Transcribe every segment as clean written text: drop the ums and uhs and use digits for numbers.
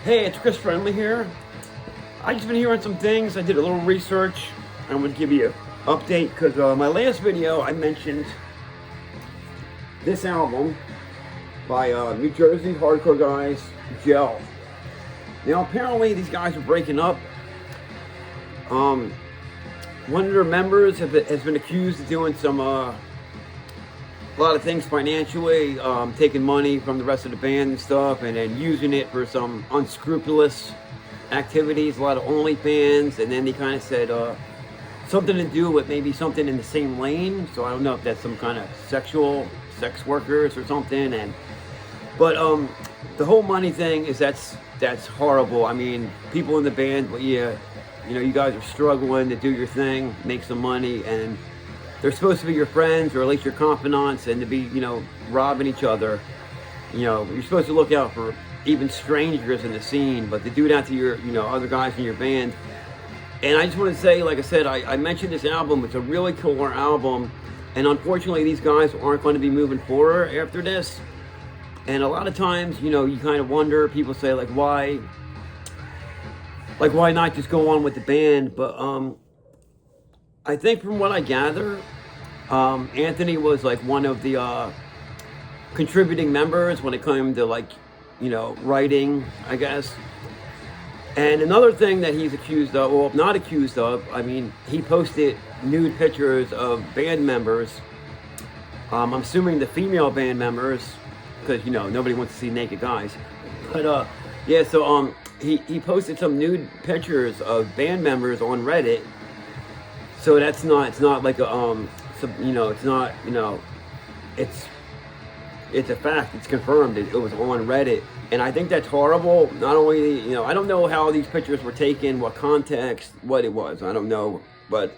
Hey, it's Chris Friendly here. I just been hearing some things. I did a little research. I'm going to give you an update because my last video I mentioned this album by New Jersey hardcore guys, Gel. Now apparently these guys are breaking up. One of their members has been accused of doing some a lot of things financially, taking money from the rest of the band and stuff, and then using it for some unscrupulous activities, a lot of OnlyFans, and then they kind of said something to do with maybe something in the same lane. So I don't know if that's some kind of sex workers or something. But the whole money thing is that's horrible. I mean, people in the band, well, yeah, you guys are struggling to do your thing, make some money, and they're supposed to be your friends or at least your confidants, and to be, robbing each other. You're supposed to look out for even strangers in the scene, but to do that to your, other guys in your band. And I just want to say, like I said, I mentioned this album. It's a really killer album, and unfortunately, these guys aren't going to be moving forward after this. And a lot of times, you kind of wonder. People say, why not just go on with the band? But I think from what I gather, Anthony was one of the contributing members when it came to writing, I guess. And another thing that he's accused of, well, not accused of, I mean, he posted nude pictures of band members. I'm assuming the female band members, because nobody wants to see naked guys. But yeah, so he posted some nude pictures of band members on Reddit. So it's not like a it's a fact. It's confirmed. It was on Reddit, and I think that's horrible. Not only I don't know how these pictures were taken, what context, what it was. I don't know, but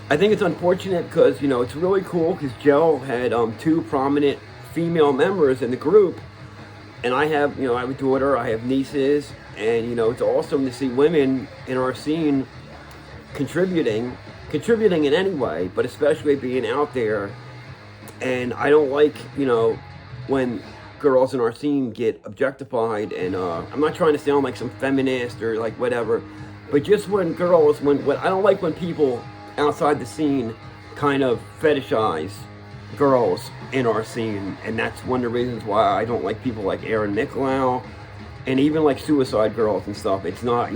I think it's unfortunate because it's really cool because Gel had two prominent female members in the group, and I have I have a daughter, I have nieces, and it's awesome to see women in our scene contributing in any way, but especially being out there. And I don't like when girls in our scene get objectified, and I'm not trying to sound like some feminist or whatever, but just when I don't like when people outside the scene kind of fetishize girls in our scene. And that's one of the reasons why I don't like people like Aaron Nicolau and even Suicide Girls and stuff. It's not,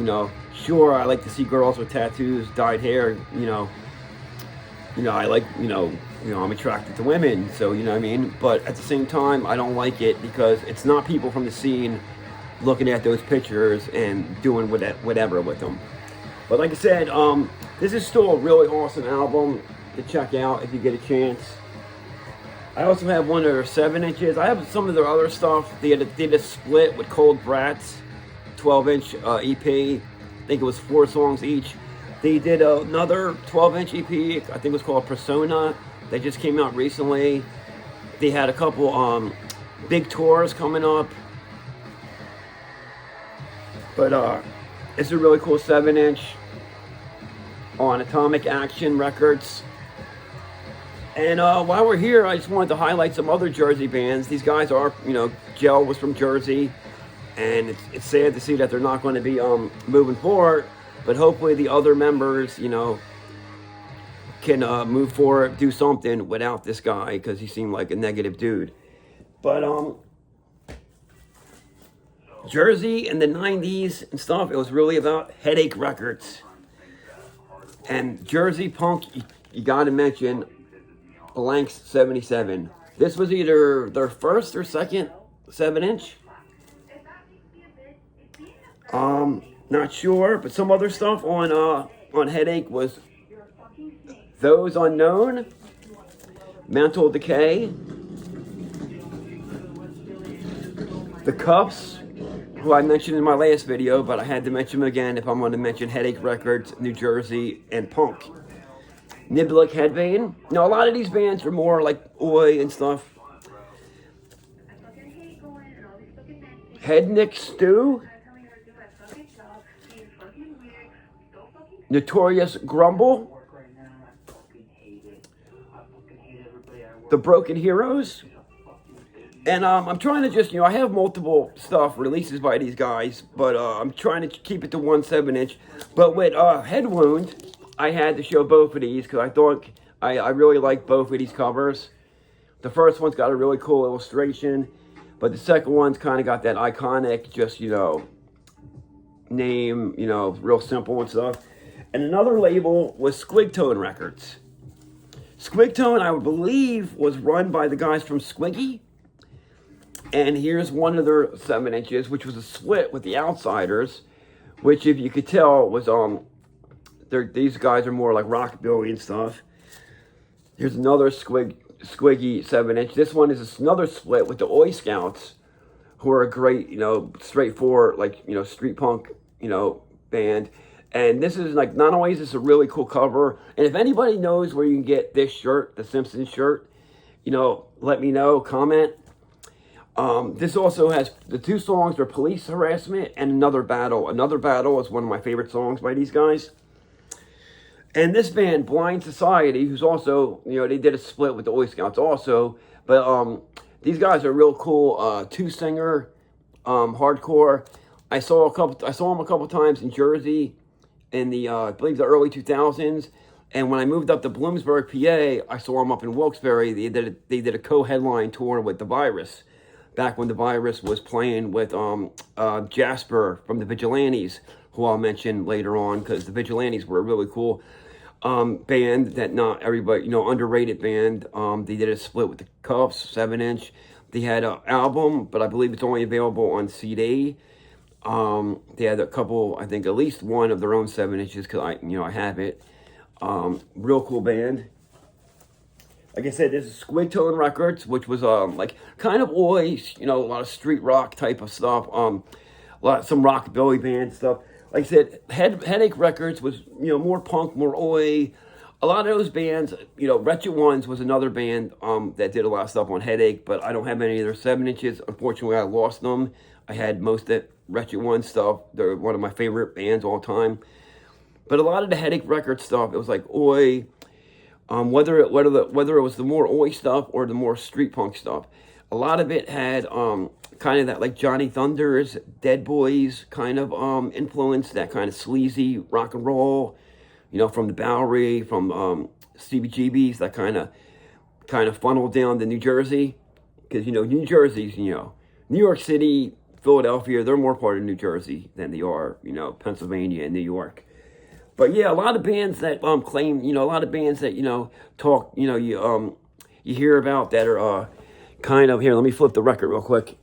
sure, I like to see girls with tattoos, dyed hair, I like, I'm attracted to women, so what I mean? But at the same time, I don't like it because it's not people from the scene looking at those pictures and doing whatever with them. But like I said, this is still a really awesome album to check out if you get a chance. I also have one of their 7 inches. I have some of their other stuff. They did a split with Cold Brats, 12-inch EP. I think it was 4 songs each. They did another 12-inch EP, I think it was called Persona. They just came out recently. They had a couple big tours coming up. But it's a really cool 7-inch on Atomic Action Records. And while we're here, I just wanted to highlight some other Jersey bands. These guys are, Gel was from Jersey, and it's sad to see that they're not going to be moving forward. But hopefully the other members, can move forward, do something without this guy, because he seemed like a negative dude. But Jersey in the 90s and stuff, it was really about Headache Records. And Jersey punk, you got to mention Blank's 77. This was either their first or second 7-inch. Not sure, but some other stuff on Headache was Those Unknown, Mental Decay, The Cuffs, who I mentioned in my last video, but I had to mention them again if I'm going to mention Headache Records, New Jersey, and punk. Niblick Headbane. Now, a lot of these bands are more like Oi and stuff. Headnick Stew. Notorious Grumble. The Broken Heroes. And I'm trying to just, I have multiple stuff releases by these guys, but I'm trying to keep it to 1 7-inch. But with Head Wound, I had to show both of these because I thought I really like both of these covers. The first one's got a really cool illustration, but the second one's kind of got that iconic, just, name, real simple and stuff. And another label was Squigtone Records. Squigtone, I would believe, was run by the guys from Squiggy. And here's one of their 7 inches, which was a split with the Outsiders, which, if you could tell, was these guys are more like rockabilly and stuff. Here's another Squiggy 7-inch. This one is another split with the Oi Scouts, who are a great, straightforward, street punk, band. And this is not only is this a really cool cover, and if anybody knows where you can get this shirt, the Simpsons shirt, let me know, comment. This also has the 2 songs are Police Harassment and Another Battle. Another Battle is one of my favorite songs by these guys. And this band, Blind Society, who's also, they did a split with the Oi Scouts also. But these guys are real cool, 2-singer, hardcore. I saw them a couple times in Jersey in the, I believe the early 2000s. And when I moved up to Bloomsburg, PA, I saw them up in Wilkes-Barre. They did a co-headline tour with The Virus, back when The Virus was playing with Jasper from the Vigilantes, who I'll mention later on, because the Vigilantes were a really cool band that not everybody, underrated band. They did a split with the Cuffs, 7-inch. They had an album, but I believe it's only available on CD. They had a couple, I think at least one of their own 7 inches, because I have it. Real cool band. Like I said, this is Squigtone Records, which was kind of always, a lot of street rock type of stuff. Some rockabilly band stuff. Like I said, Headache Records was, more punk, more oi. A lot of those bands, Wretched Ones was another band that did a lot of stuff on Headache, but I don't have any of their 7 inches. Unfortunately, I lost them. I had most of that Wretched Ones stuff. They're one of my favorite bands all time. But a lot of the Headache Records stuff, it was like oi. Whether it was the more oi stuff or the more street punk stuff, a lot of it had kind of that Johnny Thunders, Dead Boys kind of influence, that kind of sleazy rock and roll, from the Bowery, from Stevie GB's, that kind of funneled down to New Jersey, because New Jersey's New York City, Philadelphia, they're more part of New Jersey than they are Pennsylvania and New York. But yeah, a lot of bands that claim, a lot of bands that talk, you hear about that are kind of here. Let me flip the record real quick.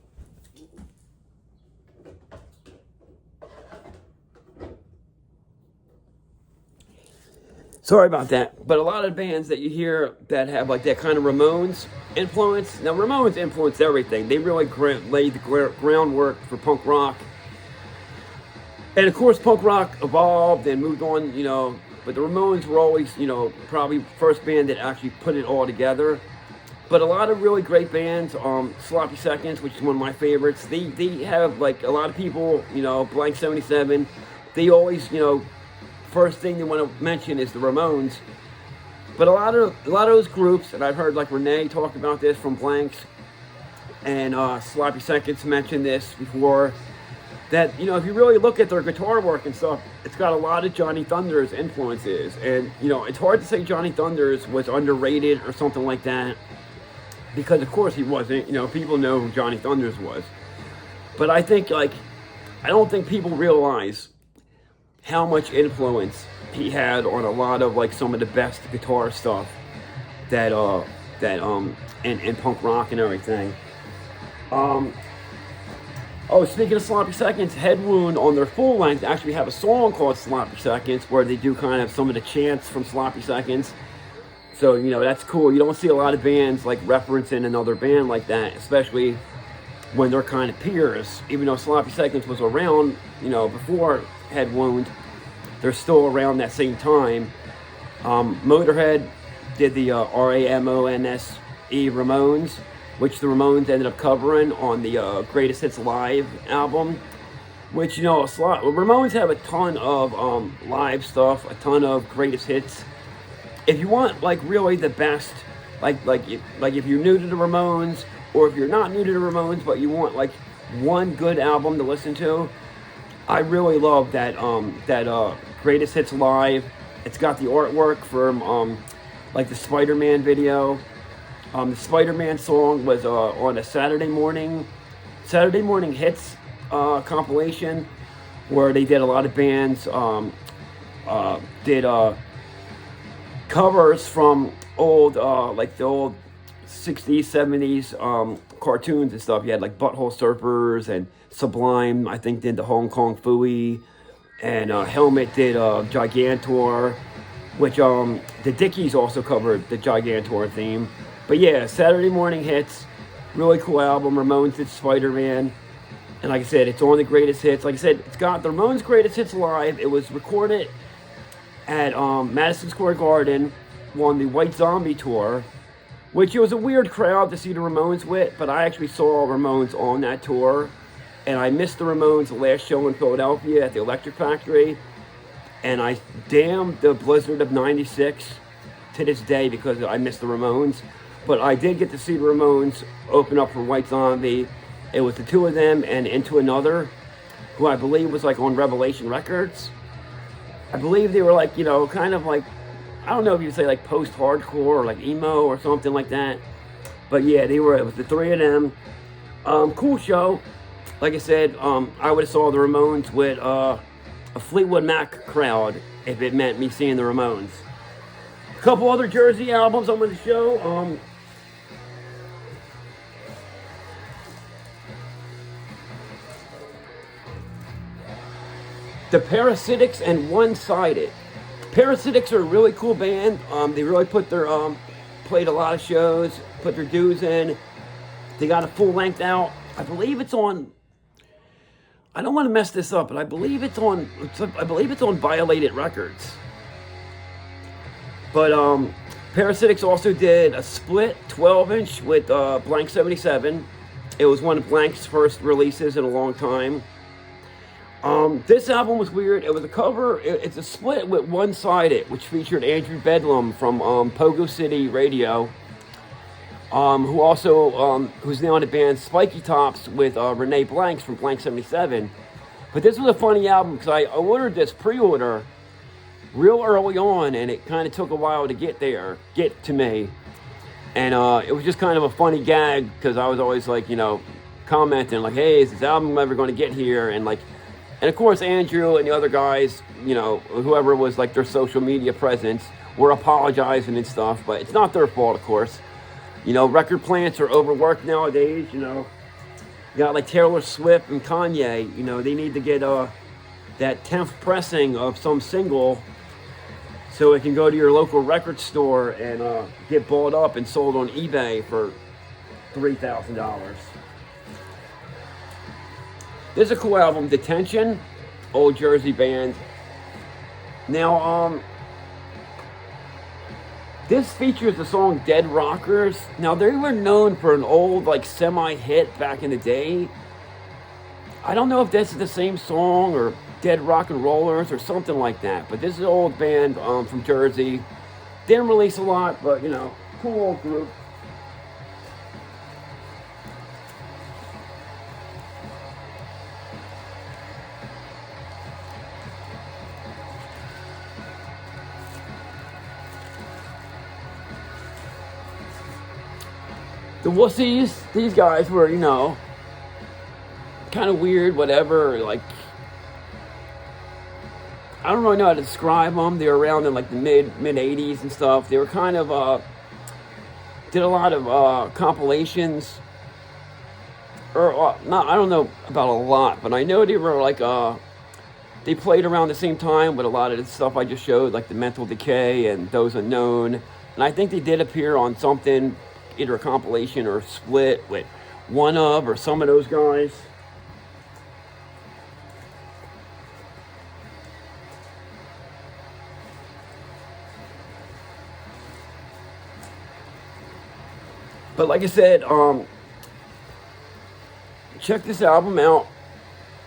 Sorry about that. But a lot of bands that you hear that have that kind of Ramones influence. Now, Ramones influenced everything. They really laid the groundwork for punk rock. And of course, punk rock evolved and moved on, but the Ramones were always, probably first band that actually put it all together. But a lot of really great bands, Sloppy Seconds, which is one of my favorites, they have, a lot of people, Blank 77, they always, first thing they want to mention is the Ramones. But a lot of those groups, and I've heard Renee talk about this from Blanks, and Sloppy Seconds mentioned this before, that, if you really look at their guitar work and stuff, it's got a lot of Johnny Thunders influences. And, it's hard to say Johnny Thunders was underrated or something like that, because of course he wasn't. People know who Johnny Thunders was. But I think, I don't think people realize how much influence he had on a lot of, some of the best guitar stuff that in punk rock and everything. Oh, speaking of Sloppy Seconds, Head Wound on their full length actually have a song called Sloppy Seconds where they do kind of some of the chants from Sloppy Seconds. So, that's cool. You don't see a lot of bands referencing another band like that, especially when they're kind of peers. Even though Sloppy Seconds was around, before Head Wound, they're still around that same time. Motorhead did the Ramonse Ramones, which the Ramones ended up covering on the Greatest Hits Live album, which, Ramones have a ton of live stuff, a ton of greatest hits. If you want, really the best, if you're new to the Ramones, or if you're not new to the Ramones but you want like one good album to listen to, I really love that Greatest Hits Live. It's got the artwork from like the Spider-Man video. The Spider-Man song was on a Saturday morning hits compilation where they did a lot of bands did covers from old like the old 60s 70s cartoons and stuff. You had like Butthole Surfers and Sublime, I think, did the Hong Kong Phooey, and Helmet did Gigantor, which the Dickies also covered the Gigantor theme. But yeah, Saturday Morning Hits, really cool album. Ramones did Spider-Man, and like I said, it's on the Greatest Hits. Like I said, it's got the Ramones Greatest Hits Live. It was recorded at Madison Square Garden on the White Zombie tour, which it was a weird crowd to see the Ramones with, but I actually saw Ramones on that tour, and I missed the Ramones' last show in Philadelphia at the Electric Factory, and I damned the blizzard of '96 to this day because I missed the Ramones. But I did get to see the Ramones open up for White Zombie. It was the two of them and Into Another, who I believe was like on Revelation Records. I believe they were like, you know, kind of like, I don't know if you'd say like post-hardcore or like emo or something like that. But yeah, it was the three of them. Cool show. Like I said, I would have saw the Ramones with a Fleetwood Mac crowd if it meant me seeing the Ramones. A couple other Jersey albums on the show. The Parasitics and One Sided. Parasitics are a really cool band. They really put their played a lot of shows, put their dues in. They got a full length out. I believe it's on. I don't want to mess this up, but I believe it's on Violated Records. But Parasitics also did a split 12-inch with Blank 77. It was one of Blank's first releases in a long time. This album was weird. It was a cover. It's a split with One Sided, which featured Andrew Bedlam from Pogo City Radio, who also who's now in the band Spiky Tops with Renee Blanks from Blank 77. But this was a funny album because I ordered this pre-order real early on, and it kind of took a while to get to me. And it was just kind of a funny gag because I was always like, you know, commenting like, hey, is this album ever going to get here? And like, and of course, Andrew and the other guys, you know, whoever was like their social media presence, were apologizing and stuff, but it's not their fault, of course. You know, record plants are overworked nowadays, you know. You got like Taylor Swift and Kanye, you know, they need to get that 10th pressing of some single so it can go to your local record store and get bought up and sold on eBay for $3,000. This is a cool album, Detention, old Jersey band. Now, this features the song Dead Rockers. Now, they were known for an old, like, semi-hit back in the day. I don't know if this is the same song or Dead Rock and Rollers or something like that. But this is an old band from Jersey. Didn't release a lot, but, you know, cool old group. The Wussies, these guys were, you know, kind of weird, whatever, like, I don't really know how to describe them. They were around in, like, the mid-80s and stuff. They were kind of, did a lot of compilations, or, not, I don't know about a lot, but I know they were, like, they played around the same time with a lot of the stuff I just showed, like the Mental Decay and Those Unknown, and I think they did appear on something, either a compilation or a split with one of or some of those guys. But like I said, check this album out.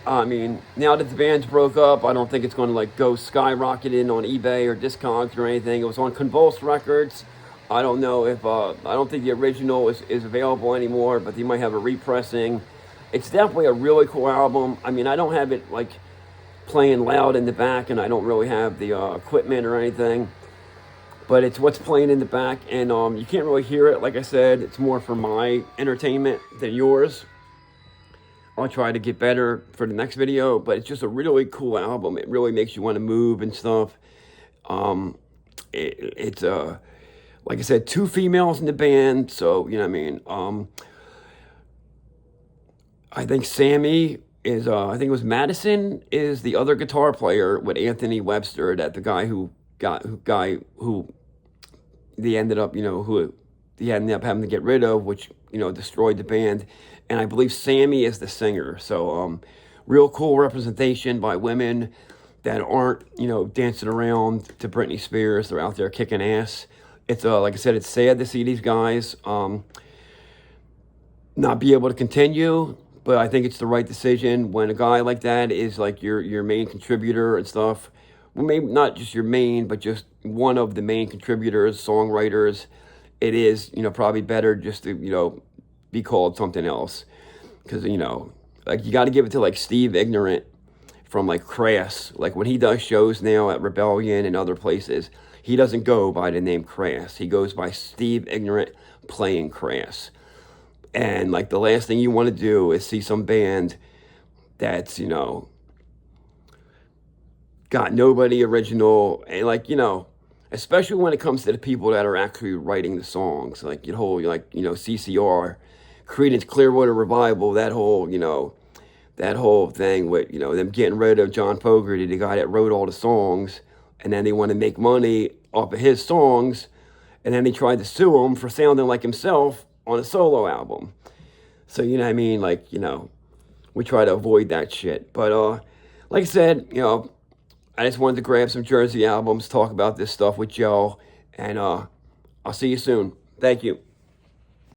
I mean, now that the band's broke up, I don't think it's going to like go skyrocketing on eBay or Discogs or anything. It was on Convulsed Records. I don't know if, I don't think the original is available anymore, but they might have a repressing. It's definitely a really cool album. I mean, I don't have it like playing loud in the back, and I don't really have the equipment or anything, but it's what's playing in the back, and you can't really hear it. Like I said, it's more for my entertainment than yours. I'll try to get better for the next video, but it's just a really cool album. It really makes you want to move and stuff. It's like I said, 2 females in the band, so you know what I mean. I think Sammy is, I think it was Madison is the other guitar player with Anthony Webster, that the guy who they ended up, who he ended up having to get rid of, which, destroyed the band. And I believe Sammy is the singer. So, real cool representation by women that aren't, dancing around to Britney Spears. They're out there kicking ass. It's, like I said, it's sad to see these guys not be able to continue, but I think it's the right decision when a guy like that is like your main contributor and stuff. Well, maybe not just your main, but just one of the main contributors, songwriters. It is, probably better just to, be called something else. Because, like you got to give it to like Steve Ignorant from like Crass. Like when he does shows now at Rebellion and other places, he doesn't go by the name Crass. He goes by Steve Ignorant playing Crass. And like the last thing you want to do is see some band that's, got nobody original, and like, especially when it comes to the people that are actually writing the songs, like your whole, CCR, Creedence Clearwater Revival, that whole thing with, them getting rid of John Fogerty, the guy that wrote all the songs, and then they want to make money off of his songs, and then they tried to sue him for sounding like himself on a solo album. So, you know what I mean? Like, we try to avoid that shit. But, like I said, I just wanted to grab some Jersey albums, talk about this stuff with Joe, and I'll see you soon. Thank you.